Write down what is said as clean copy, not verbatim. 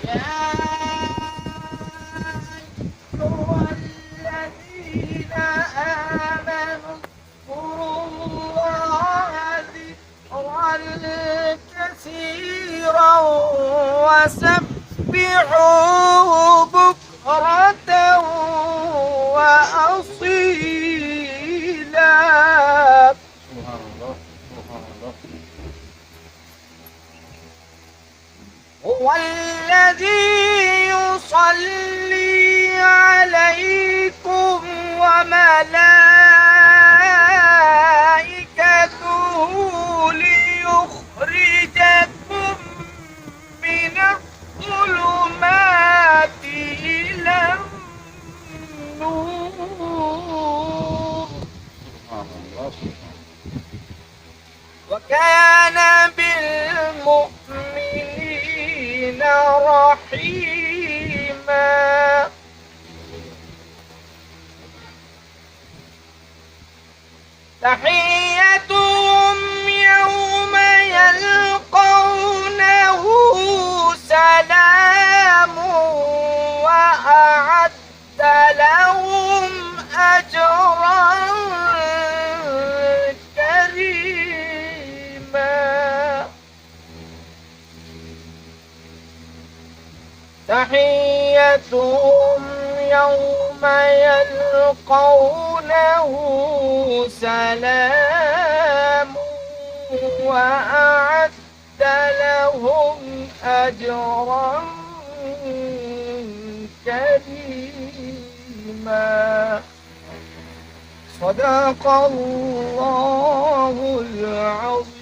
يا أيها الذين آمنوا اذكروا الله ذكرا كثيرا وسبحوه بكرة وأصيلا. سبحان الله سبحان الله. هو الذي يصلي عليكم وملائكته ليخرجكم من الظلمات إلى النور سبحان الله وكان بالمؤمنين رحيما. تحيتهم يوم يلقونه سلام وأعد لهم أجرا كريما. تحيتهم يوم يلقونه سلام وأعد لهم أجرا كريما. صدق الله العظيم.